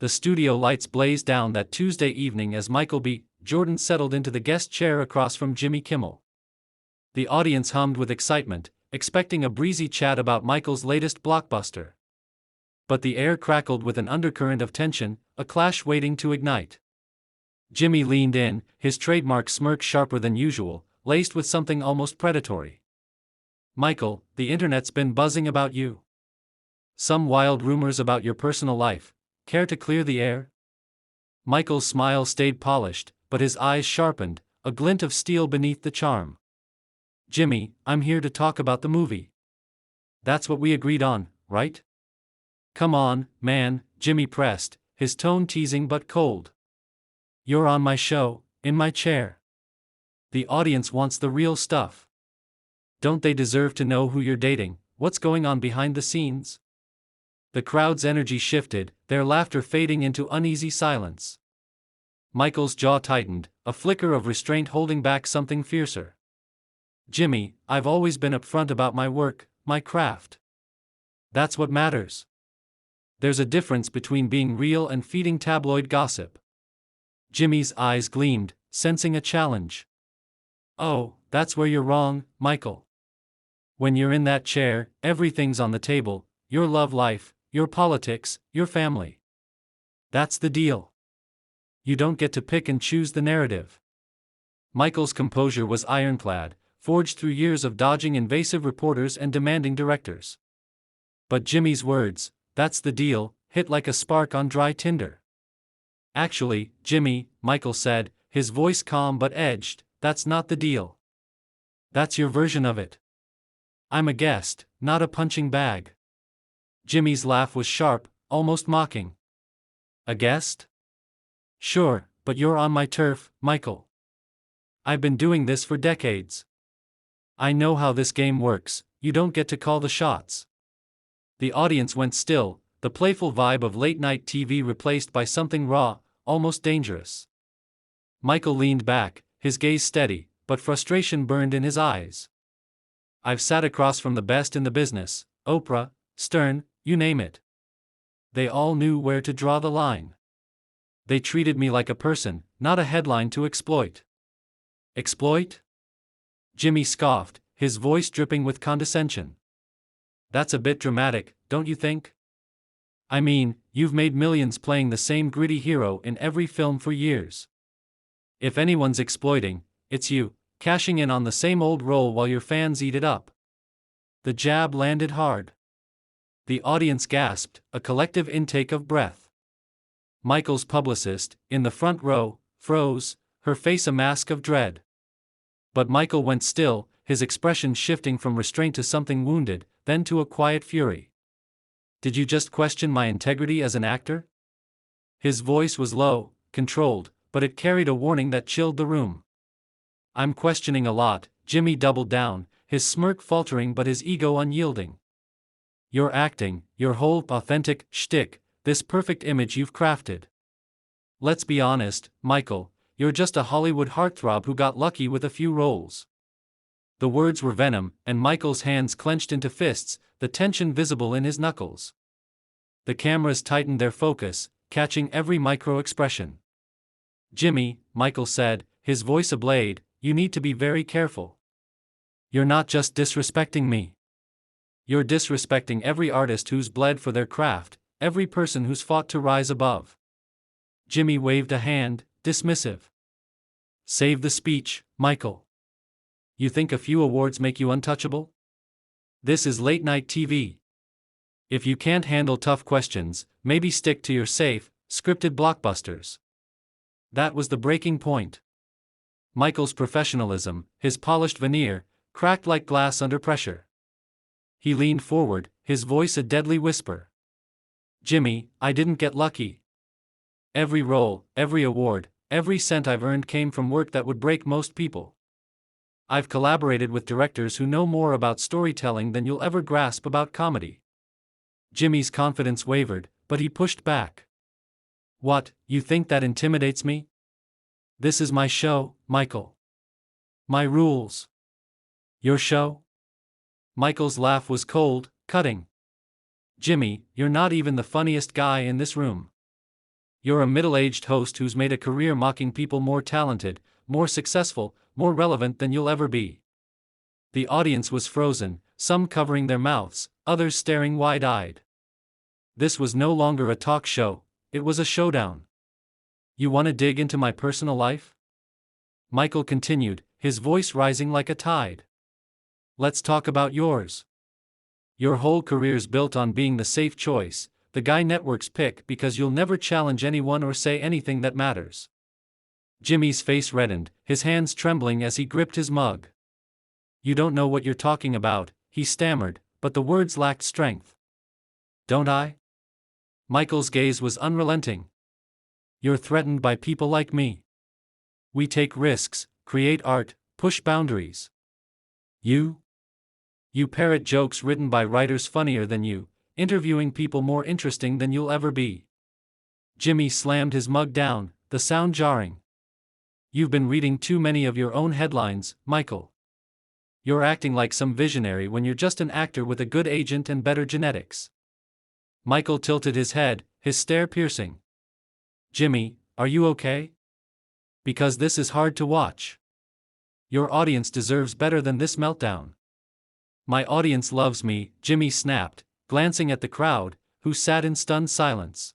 The studio lights blazed down that Tuesday evening as Michael B. Jordan settled into the guest chair across from Jimmy Kimmel. The audience hummed with excitement, expecting a breezy chat about Michael's latest blockbuster. But the air crackled with an undercurrent of tension, a clash waiting to ignite. Jimmy leaned in, his trademark smirk sharper than usual, laced with something almost predatory. "Michael, the internet's been buzzing about you. Some wild rumors about your personal life. Care to clear the air?" Michael's smile stayed polished, but his eyes sharpened, a glint of steel beneath the charm. "Jimmy, I'm here to talk about the movie. That's what we agreed on, right?" "Come on, man," Jimmy pressed, his tone teasing but cold. "You're on my show, in my chair. The audience wants the real stuff. Don't they deserve to know who you're dating, what's going on behind the scenes?" The crowd's energy shifted, their laughter fading into uneasy silence. Michael's jaw tightened, a flicker of restraint holding back something fiercer. "Jimmy, I've always been upfront about my work, my craft. That's what matters. There's a difference between being real and feeding tabloid gossip." Jimmy's eyes gleamed, sensing a challenge. "Oh, that's where you're wrong, Michael. When you're in that chair, everything's on the table, your love life, your politics, your family. That's the deal. You don't get to pick and choose the narrative." Michael's composure was ironclad, forged through years of dodging invasive reporters and demanding directors. But Jimmy's words, "That's the deal," hit like a spark on dry tinder. "Actually, Jimmy," Michael said, his voice calm but edged, "that's not the deal. That's your version of it. I'm a guest, not a punching bag." Jimmy's laugh was sharp, almost mocking. "A guest? Sure, but you're on my turf, Michael. I've been doing this for decades. I know how this game works, you don't get to call the shots." The audience went still, the playful vibe of late-night TV replaced by something raw, almost dangerous. Michael leaned back, his gaze steady, but frustration burned in his eyes. "I've sat across from the best in the business, Oprah, Stern, you name it. They all knew where to draw the line. They treated me like a person, not a headline to exploit." "Exploit?" Jimmy scoffed, his voice dripping with condescension. "That's a bit dramatic, don't you think? I mean, you've made millions playing the same gritty hero in every film for years. If anyone's exploiting, it's you, cashing in on the same old role while your fans eat it up." The jab landed hard. The audience gasped, a collective intake of breath. Michael's publicist, in the front row, froze, her face a mask of dread. But Michael went still, his expression shifting from restraint to something wounded, then to a quiet fury. "Did you just question my integrity as an actor?" His voice was low, controlled, but it carried a warning that chilled the room. "I'm questioning a lot," Jimmy doubled down, his smirk faltering but his ego unyielding. "Your acting, your whole authentic shtick, this perfect image you've crafted. Let's be honest, Michael, you're just a Hollywood heartthrob who got lucky with a few roles." The words were venom, and Michael's hands clenched into fists, the tension visible in his knuckles. The cameras tightened their focus, catching every micro-expression. "Jimmy," Michael said, his voice ablade, "you need to be very careful. You're not just disrespecting me. You're disrespecting every artist who's bled for their craft, every person who's fought to rise above." Jimmy waved a hand, dismissive. "Save the speech, Michael. You think a few awards make you untouchable? This is late-night TV. If you can't handle tough questions, maybe stick to your safe, scripted blockbusters." That was the breaking point. Michael's professionalism, his polished veneer, cracked like glass under pressure. He leaned forward, his voice a deadly whisper. "Jimmy, I didn't get lucky. Every role, every award, every cent I've earned came from work that would break most people. I've collaborated with directors who know more about storytelling than you'll ever grasp about comedy." Jimmy's confidence wavered, but he pushed back. "What, you think that intimidates me? This is my show, Michael. My rules. Your show?" Michael's laugh was cold, cutting. "Jimmy, you're not even the funniest guy in this room. You're a middle-aged host who's made a career mocking people more talented, more successful, more relevant than you'll ever be. The audience was frozen, some covering their mouths, others staring wide-eyed. This was no longer a talk show, it was a showdown. You want to dig into my personal life? Michael continued, his voice rising like a tide. Let's talk about yours. Your whole career's built on being the safe choice, the guy networks pick because you'll never challenge anyone or say anything that matters. Jimmy's face reddened, his hands trembling as he gripped his mug. You don't know what you're talking about, he stammered, but the words lacked strength. Don't I? Michael's gaze was unrelenting. You're threatened by people like me. We take risks, create art, push boundaries. You parrot jokes written by writers funnier than you, interviewing people more interesting than you'll ever be. Jimmy slammed his mug down, the sound jarring. You've been reading too many of your own headlines, Michael. You're acting like some visionary when you're just an actor with a good agent and better genetics. Michael tilted his head, his stare piercing. Jimmy, are you okay? Because this is hard to watch. Your audience deserves better than this meltdown. My audience loves me, Jimmy snapped, glancing at the crowd, who sat in stunned silence.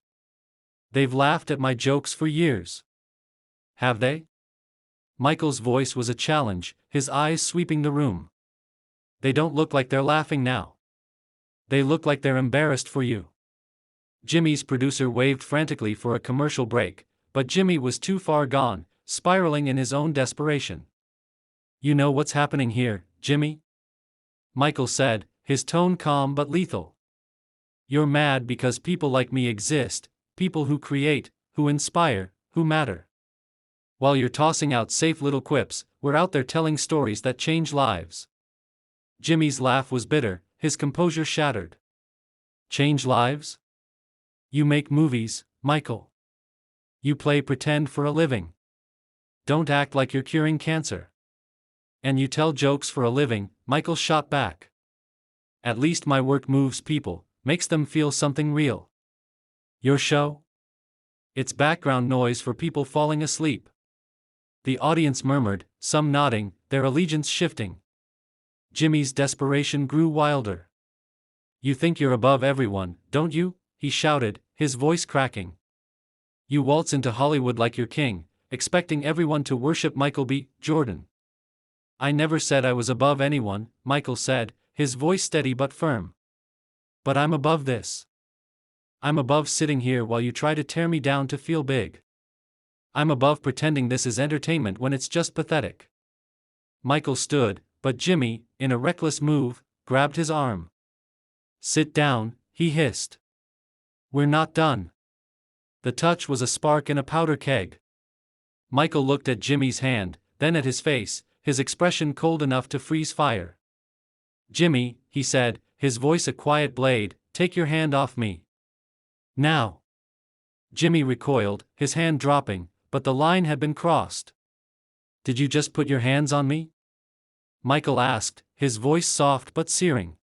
They've laughed at my jokes for years. Have they? Michael's voice was a challenge, his eyes sweeping the room. They don't look like they're laughing now. They look like they're embarrassed for you. Jimmy's producer waved frantically for a commercial break, but Jimmy was too far gone, spiraling in his own desperation. You know what's happening here, Jimmy? Michael said, his tone calm but lethal. You're mad because people like me exist, people who create, who inspire, who matter. While you're tossing out safe little quips, we're out there telling stories that change lives. Jimmy's laugh was bitter, his composure shattered. Change lives? You make movies, Michael. You play pretend for a living. Don't act like you're curing cancer. And you tell jokes for a living, Michael shot back. At least my work moves people, makes them feel something real. Your show? It's background noise for people falling asleep. The audience murmured, some nodding, their allegiance shifting. Jimmy's desperation grew wilder. You think you're above everyone, don't you? He shouted, his voice cracking. You waltz into Hollywood like you're king, expecting everyone to worship Michael B. Jordan. I never said I was above anyone, Michael said, his voice steady but firm. But I'm above this. I'm above sitting here while you try to tear me down to feel big. I'm above pretending this is entertainment when it's just pathetic. Michael stood, but Jimmy, in a reckless move, grabbed his arm. Sit down, he hissed. We're not done. The touch was a spark in a powder keg. Michael looked at Jimmy's hand, then at his face, his expression cold enough to freeze fire. Jimmy, he said, his voice a quiet blade, take your hand off me. Now. Jimmy recoiled, his hand dropping, but the line had been crossed. Did you just put your hands on me? Michael asked, his voice soft but searing.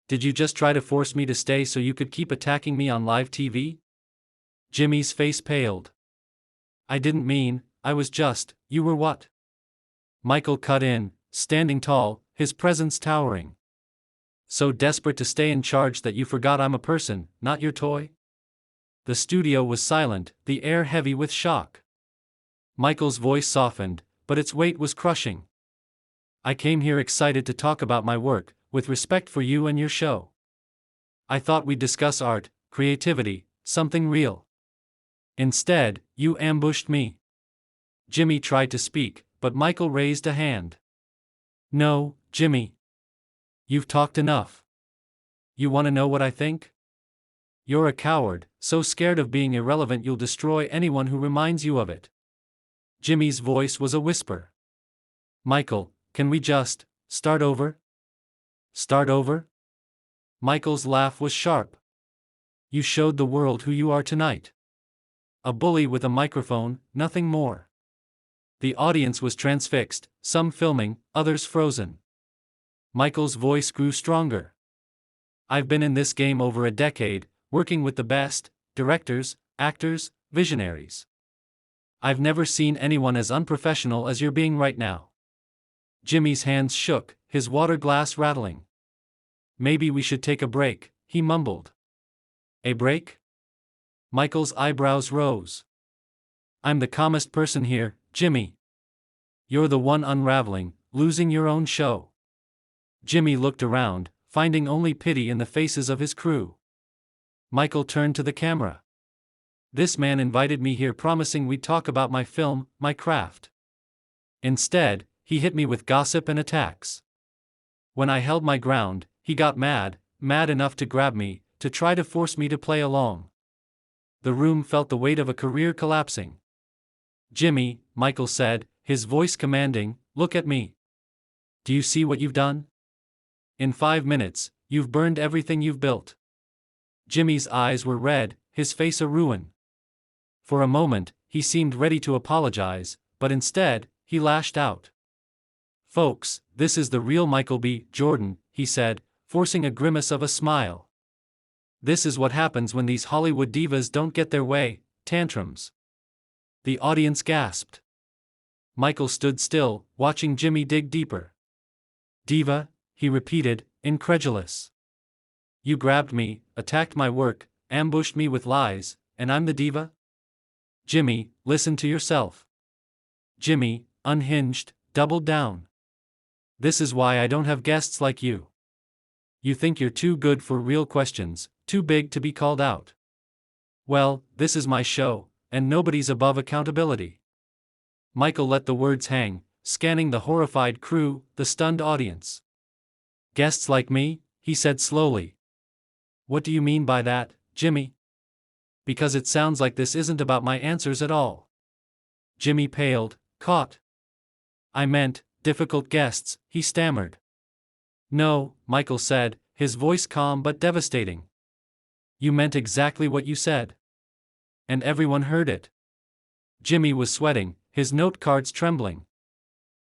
Did you just try to force me to stay so you could keep attacking me on live TV? Jimmy's face paled. I didn't mean, I was just, you were what? Michael cut in, standing tall, his presence towering. So desperate to stay in charge that you forgot I'm a person, not your toy? The studio was silent, the air heavy with shock. Michael's voice softened, but its weight was crushing. I came here excited to talk about my work, with respect for you and your show. I thought we'd discuss art, creativity, something real. Instead, you ambushed me. Jimmy tried to speak, but Michael raised a hand. No, Jimmy. You've talked enough. You want to know what I think? You're a coward, so scared of being irrelevant you'll destroy anyone who reminds you of it. Jimmy's voice was a whisper. Michael, can we just start over? Start over? Michael's laugh was sharp. You showed the world who you are tonight. A bully with a microphone, nothing more. The audience was transfixed, some filming, others frozen. Michael's voice grew stronger. I've been in this game over a decade, working with the best directors, actors, visionaries. I've never seen anyone as unprofessional as you're being right now. Jimmy's hands shook, his water glass rattling. Maybe we should take a break, he mumbled. A break? Michael's eyebrows rose. I'm the calmest person here, Jimmy. You're the one unraveling, losing your own show. Jimmy looked around, finding only pity in the faces of his crew. Michael turned to the camera. This man invited me here promising we'd talk about my film, my craft. Instead, he hit me with gossip and attacks. When I held my ground, he got mad enough to grab me, to try to force me to play along. The room felt the weight of a career collapsing. Jimmy, Michael said, his voice commanding, look at me. Do you see what you've done? In 5 minutes, you've burned everything you've built. Jimmy's eyes were red, his face a ruin. For a moment, he seemed ready to apologize, but instead, he lashed out. Folks, this is the real Michael B. Jordan, he said, forcing a grimace of a smile. This is what happens when these Hollywood divas don't get their way, tantrums. The audience gasped. Michael stood still, watching Jimmy dig deeper. Diva, he repeated, incredulous. You grabbed me, attacked my work, ambushed me with lies, and I'm the diva? Jimmy, listen to yourself. Jimmy, unhinged, doubled down. This is why I don't have guests like you. You think you're too good for real questions, too big to be called out. Well, this is my show, and nobody's above accountability. Michael let the words hang, scanning the horrified crew, the stunned audience. Guests like me, he said slowly. What do you mean by that, Jimmy? Because it sounds like this isn't about my answers at all. Jimmy paled, caught. I meant, difficult guests, he stammered. No, Michael said, his voice calm but devastating. You meant exactly what you said. And everyone heard it. Jimmy was sweating, his note cards trembling.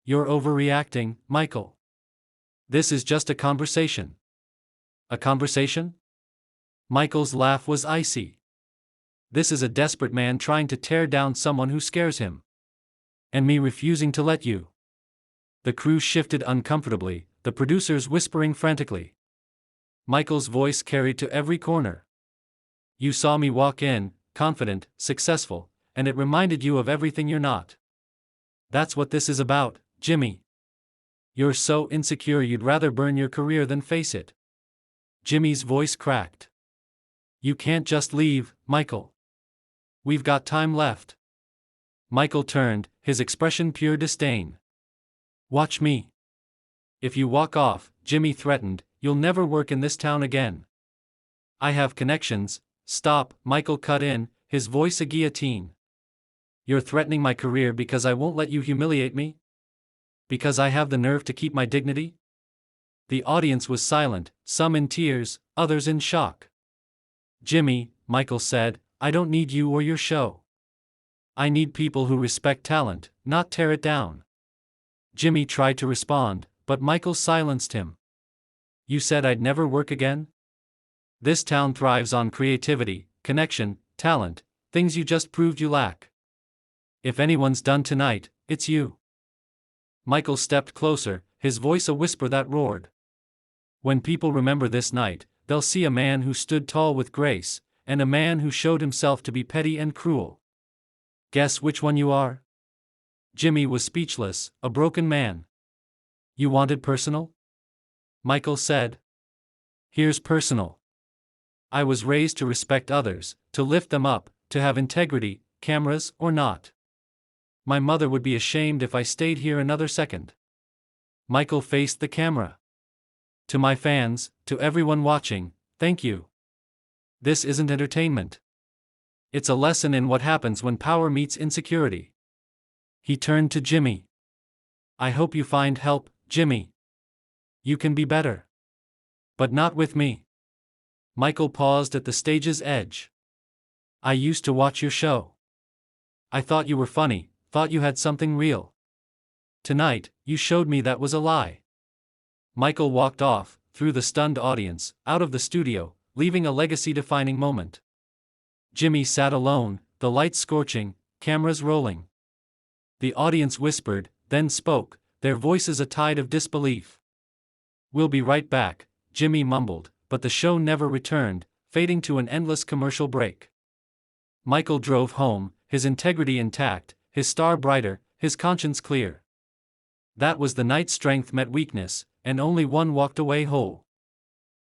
You're overreacting, Michael. This is just a conversation. A conversation? Michael's laugh was icy. This is a desperate man trying to tear down someone who scares him. And me refusing to let you. The crew shifted uncomfortably, the producers whispering frantically. Michael's voice carried to every corner. You saw me walk in, confident, successful, and it reminded you of everything you're not. That's what this is about, Jimmy. You're so insecure you'd rather burn your career than face it. Jimmy's voice cracked. You can't just leave, Michael. We've got time left. Michael turned, his expression pure disdain. Watch me. If you walk off, Jimmy threatened, you'll never work in this town again. I have connections. Stop, Michael cut in, his voice a guillotine. You're threatening my career because I won't let you humiliate me? Because I have the nerve to keep my dignity? The audience was silent, some in tears, others in shock. Jimmy, Michael said, I don't need you or your show. I need people who respect talent, not tear it down. Jimmy tried to respond, but Michael silenced him. You said I'd never work again? This town thrives on creativity, connection, talent, things you just proved you lack. If anyone's done tonight, it's you. Michael stepped closer, his voice a whisper that roared. When people remember this night, they'll see a man who stood tall with grace, and a man who showed himself to be petty and cruel. Guess which one you are? Jimmy was speechless, a broken man. You wanted personal? Michael said. Here's personal. I was raised to respect others, to lift them up, to have integrity, cameras or not. My mother would be ashamed if I stayed here another second. Michael faced the camera. To my fans, to everyone watching, thank you. This isn't entertainment. It's a lesson in what happens when power meets insecurity. He turned to Jimmy. I hope you find help, Jimmy. You can be better. But not with me. Michael paused at the stage's edge. I used to watch your show. I thought you were funny, thought you had something real. Tonight, you showed me that was a lie. Michael walked off, through the stunned audience, out of the studio, leaving a legacy-defining moment. Jimmy sat alone, the lights scorching, cameras rolling. The audience whispered, then spoke, their voices a tide of disbelief. "We'll be right back," Jimmy mumbled, but the show never returned, fading to an endless commercial break. Michael drove home, his integrity intact, his star brighter, his conscience clear. That was the night strength met weakness, and only one walked away whole.